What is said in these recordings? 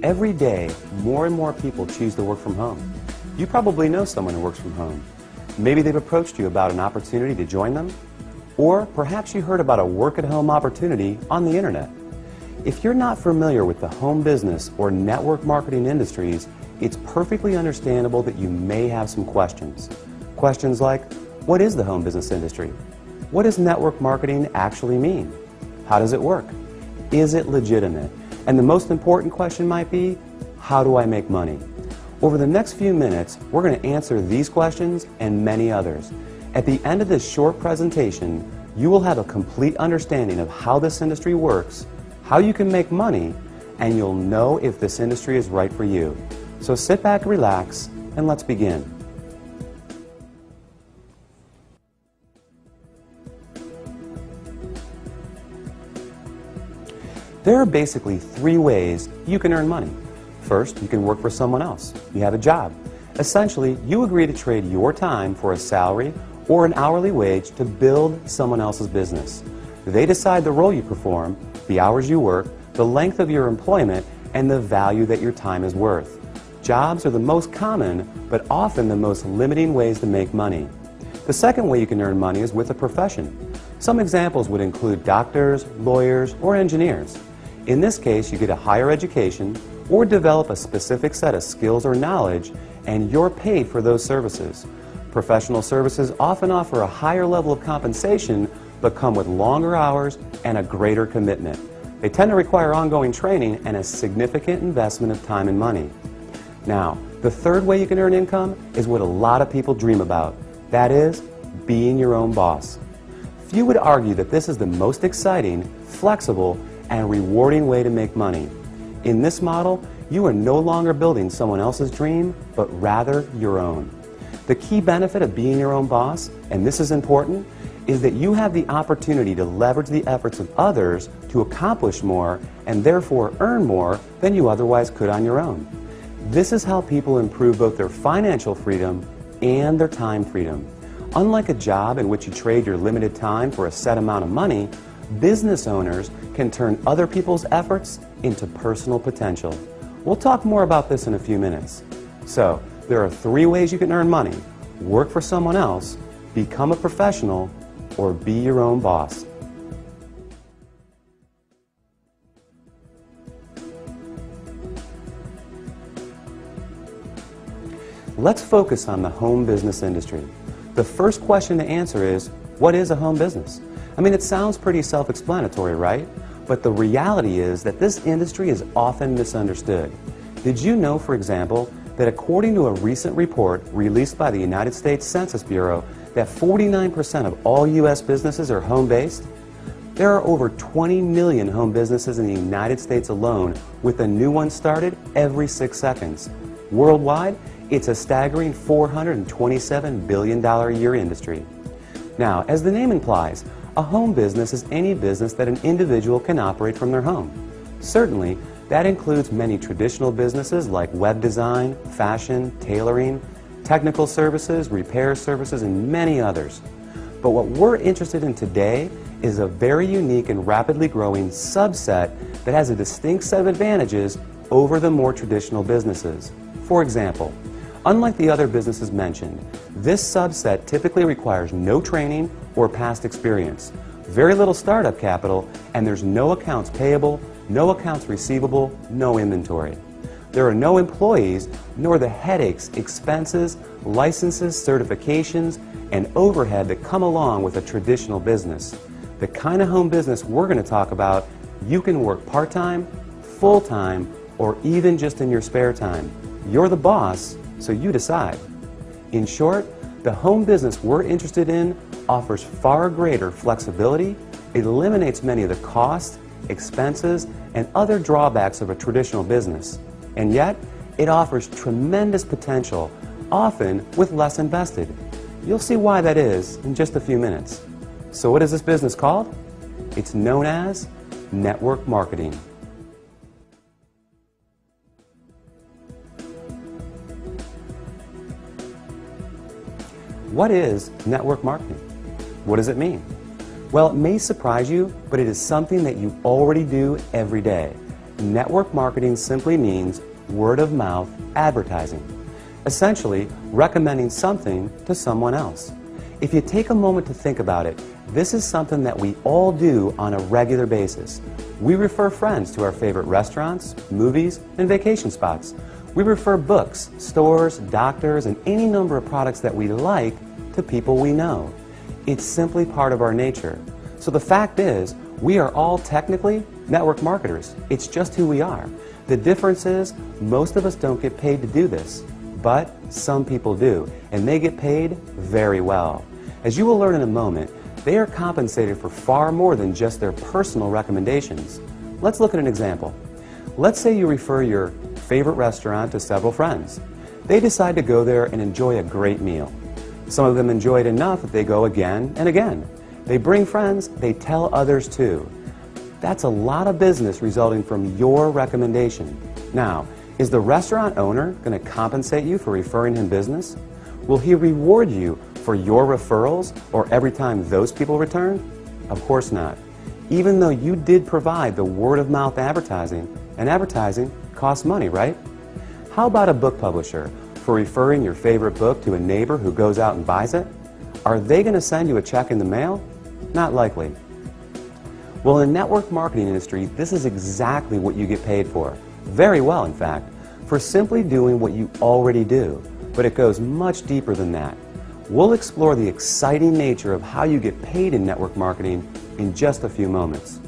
Every day, more and more people choose to work from home. You probably know someone who works from home. Maybe they've approached you about an opportunity to join them, or perhaps you heard about a work-at-home opportunity on the internet. If you're not familiar with the home business or network marketing industries, it's perfectly understandable that you may have some questions. Questions like, what is the home business industry? What does network marketing actually mean? How does it work? Is it legitimate? And the most important question might be, how do I make money? Over the next few minutes, we're going to answer these questions and many others. At the end of this short presentation, you will have a complete understanding of how this industry works, how you can make money, and you'll know if this industry is right for you. So sit back, relax, and let's begin. There are basically three ways you can earn money. First, you can work for someone else. You have a job. Essentially, you agree to trade your time for a salary or an hourly wage to build someone else's business. They decide the role you perform, the hours you work, the length of your employment, and the value that your time is worth. Jobs are the most common, but often the most limiting ways to make money. The second way you can earn money is with a profession. Some examples would include doctors, lawyers, or engineers. In this case, you get a higher education or develop a specific set of skills or knowledge, and you're paid for those services. Professional services often offer a higher level of compensation, but come with longer hours and a greater commitment. They tend to require ongoing training and a significant investment of time and money. Now, the third way you can earn income is what a lot of people dream about. That is, being your own boss. Few would argue that this is the most exciting, flexible, and rewarding way to make money. In this model, you are no longer building someone else's dream, but rather your own. The key benefit of being your own boss, and this is important, is that you have the opportunity to leverage the efforts of others to accomplish more and therefore earn more than you otherwise could on your own. This is how people improve both their financial freedom and their time freedom. Unlike a job in which you trade your limited time for a set amount of money, business owners can turn other people's efforts into personal potential. We'll talk more about this in a few minutes. So, there are three ways you can earn money: work for someone else, become a professional, or be your own boss. Let's focus on the home business industry. The first question to answer is, what is a home business? I mean, it sounds pretty self-explanatory, right? But the reality is that this industry is often misunderstood. Did you know, for example, that according to a recent report released by the United States Census Bureau, that 49% of all U.S. businesses are home-based? There are over 20 million home businesses in the United States alone, with a new one started every 6 seconds. Worldwide, it's a staggering $427 billion a year industry. Now, as the name implies, a home business is any business that an individual can operate from their home. Certainly, that includes many traditional businesses like web design, fashion, tailoring, technical services, repair services, and many others. But what we're interested in today is a very unique and rapidly growing subset that has a distinct set of advantages over the more traditional businesses. For example, unlike the other businesses mentioned, this subset typically requires no training or past experience, very little startup capital, and there's no accounts payable, no accounts receivable, no inventory. There are no employees, nor the headaches, expenses, licenses, certifications, and overhead that come along with a traditional business. The kind of home business we're going to talk about, you can work part-time, full-time, or even just in your spare time. You're the boss, so you decide. In short, the home business we're interested in offers far greater flexibility, eliminates many of the costs, expenses, and other drawbacks of a traditional business. And yet, it offers tremendous potential, often with less invested. You'll see why that is in just a few minutes. So what is this business called? It's known as network marketing. What is network marketing? What does it mean? Well, it may surprise you, but it is something that you already do every day. network marketing simply means word-of-mouth advertising, essentially recommending something to someone else. If you take a moment to think about it, this is something that we all do on a regular basis. We refer friends to our favorite restaurants, movies, and vacation spots. We refer books, stores, doctors, and any number of products that we like to people we know. It's simply part of our nature. So the fact is, we are all technically network marketers. It's just who we are. The difference is, most of us don't get paid to do this, but some people do, and they get paid very well. As you will learn in a moment, they are compensated for far more than just their personal recommendations. Let's look at an example. Let's say you refer your favorite restaurant to several friends. They decide to go there and enjoy a great meal. Some of them enjoy it enough that they go again and again. They bring friends, they tell others too. That's a lot of business resulting from your recommendation. Now, is the restaurant owner going to compensate you for referring him business? Will he reward you for your referrals or every time those people return? Of course not. Even though you did provide the word-of-mouth advertising, and advertising costs money, right? How about a book publisher for referring your favorite book to a neighbor who goes out and buys it? Are they going to send you a check in the mail? Not likely. Well, in the network marketing industry, this is exactly what you get paid for. Very well, in fact, for simply doing what you already do. But it goes much deeper than that. We'll explore the exciting nature of how you get paid in network marketing in just a few moments.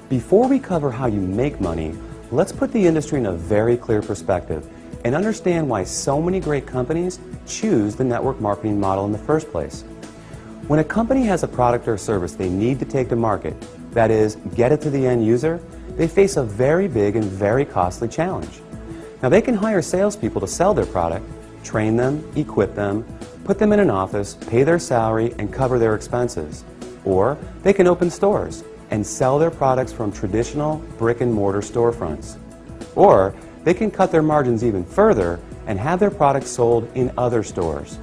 Before we cover how you make money, let's put the industry in a very clear perspective and understand why so many great companies choose the network marketing model in the first place. When a company has a product or service they need to take to market, that is, get it to the end user, they face a very big and very costly challenge. Now, they can hire salespeople to sell their product, train them, equip them, put them in an office, pay their salary, and cover their expenses. Or they can open stores and sell their products from traditional brick-and-mortar storefronts. Or they can cut their margins even further and have their products sold in other stores.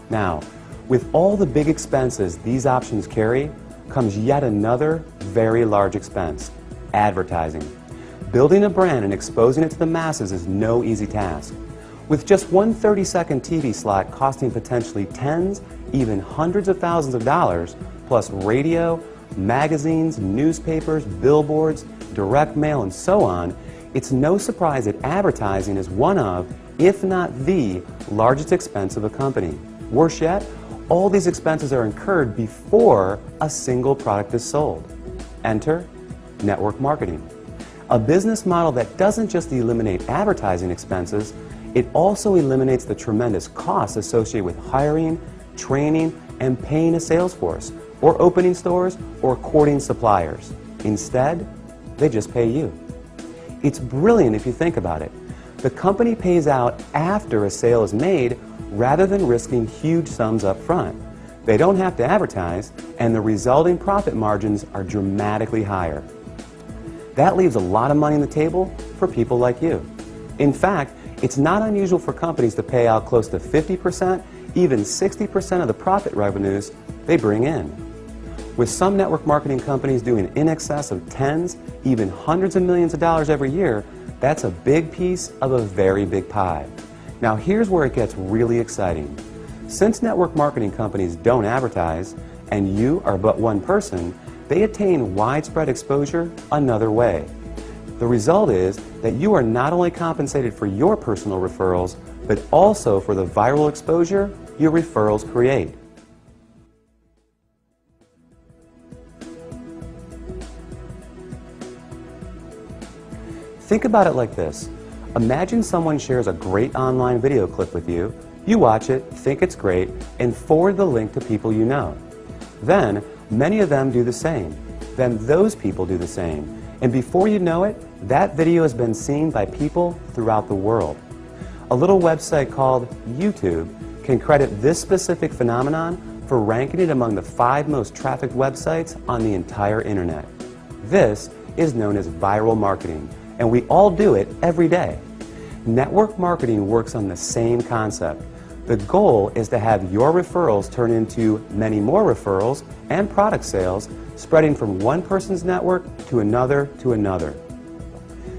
Now, with all the big expenses these options carry, comes yet another very large expense: advertising. Building a brand and exposing it to the masses is no easy task. With just one 30-second TV slot costing potentially tens, even hundreds of thousands of dollars, plus radio, magazines, newspapers, billboards, direct mail, and so on, it's no surprise that advertising is one of, if not the, largest expense of a company. Worse yet, all these expenses are incurred before a single product is sold. Enter network marketing. A business model that doesn't just eliminate advertising expenses, it also eliminates the tremendous costs associated with hiring, training, and paying a sales force, or opening stores, or courting suppliers. Instead, they just pay you. It's brilliant if you think about it. The company pays out after a sale is made rather than risking huge sums up front. They don't have to advertise, and the resulting profit margins are dramatically higher. That leaves a lot of money on the table for people like you. In fact, it's not unusual for companies to pay out close to 50%, even 60% of the profit revenues they bring in. With some network marketing companies doing in excess of tens, even hundreds of millions of dollars every year, that's a big piece of a very big pie. Now here's where it gets really exciting. Since network marketing companies don't advertise, and you are but one person, they attain widespread exposure another way. The result is that you are not only compensated for your personal referrals, but also for the viral exposure your referrals create. Think about it like this. Imagine someone shares a great online video clip with you, you watch it, think it's great, and forward the link to people you know. Then, many of them do the same. Then those people do the same. And before you know it, that video has been seen by people throughout the world. A little website called YouTube can credit this specific phenomenon for ranking it among the 5 most trafficked websites on the entire internet. This is known as viral marketing, and we all do it every day. Network marketing works on the same concept. The goal is to have your referrals turn into many more referrals and product sales, spreading from one person's network to another to another.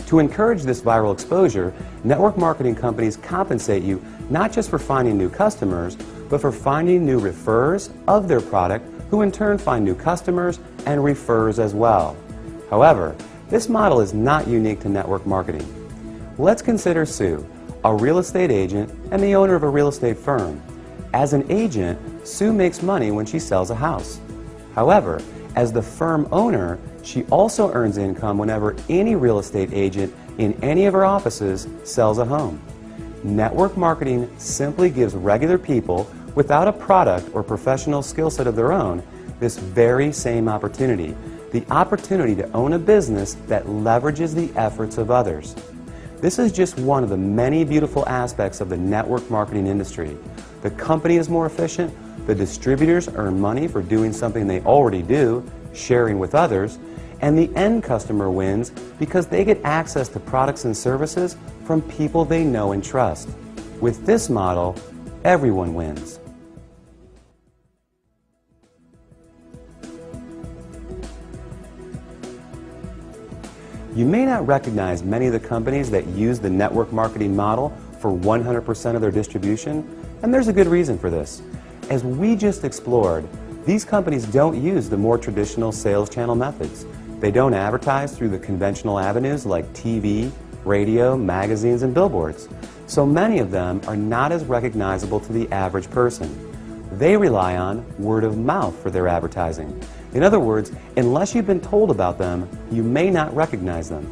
To encourage this viral exposure, network marketing companies compensate you not just for finding new customers, but for finding new referrers of their product, who in turn find new customers and referrers as well. However, this model is not unique to network marketing. Let's consider Sue, a real estate agent and the owner of a real estate firm. As an agent, Sue makes money when she sells a house. However, as the firm owner, she also earns income whenever any real estate agent in any of her offices sells a home. Network marketing simply gives regular people without a product or professional skill set of their own this very same opportunity, the opportunity to own a business that leverages the efforts of others. This is just one of the many beautiful aspects of the network marketing industry. The company is more efficient, the distributors earn money for doing something they already do, sharing with others, and the end customer wins because they get access to products and services from people they know and trust. With this model, everyone wins. You may not recognize many of the companies that use the network marketing model for 100% of their distribution, and there's a good reason for this. As we just explored, these companies don't use the more traditional sales channel methods. They don't advertise through the conventional avenues like TV, radio, magazines, and billboards. So many of them are not as recognizable to the average person. They rely on word of mouth for their advertising. In other words, unless you've been told about them, you may not recognize them.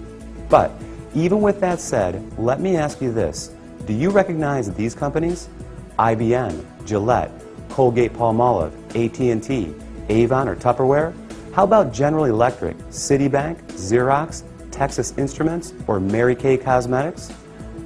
But even with that said, let me ask you this. Do you recognize these companies? IBM, Gillette, Colgate-Palmolive, AT&T, Avon, or Tupperware? How about General Electric, Citibank, Xerox, Texas Instruments, or Mary Kay Cosmetics?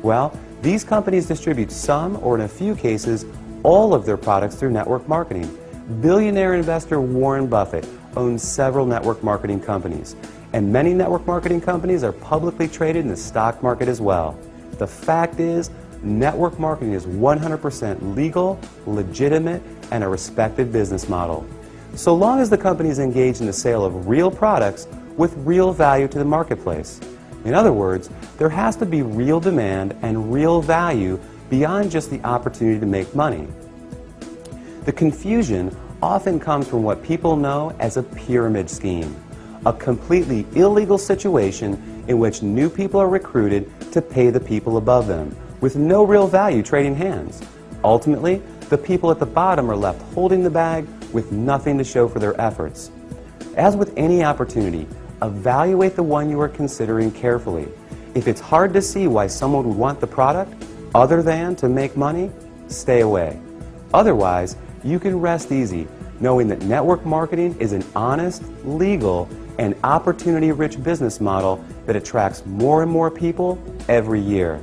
Well, these companies distribute some, or in a few cases, all of their products through network marketing. Billionaire investor Warren Buffett owns several network marketing companies, and many network marketing companies are publicly traded in the stock market as well. The fact is, network marketing is 100% legal, legitimate, and a respected business model. So long as the company is engaged in the sale of real products with real value to the marketplace. In other words, there has to be real demand and real value beyond just the opportunity to make money. The confusion often comes from what people know as a pyramid scheme, a completely illegal situation in which new people are recruited to pay the people above them, with no real value trading hands. Ultimately, the people at the bottom are left holding the bag with nothing to show for their efforts. As with any opportunity, evaluate the one you are considering carefully. If it's hard to see why someone would want the product other than to make money, stay away. Otherwise, you can rest easy knowing that network marketing is an honest, legal, and opportunity-rich business model that attracts more and more people every year.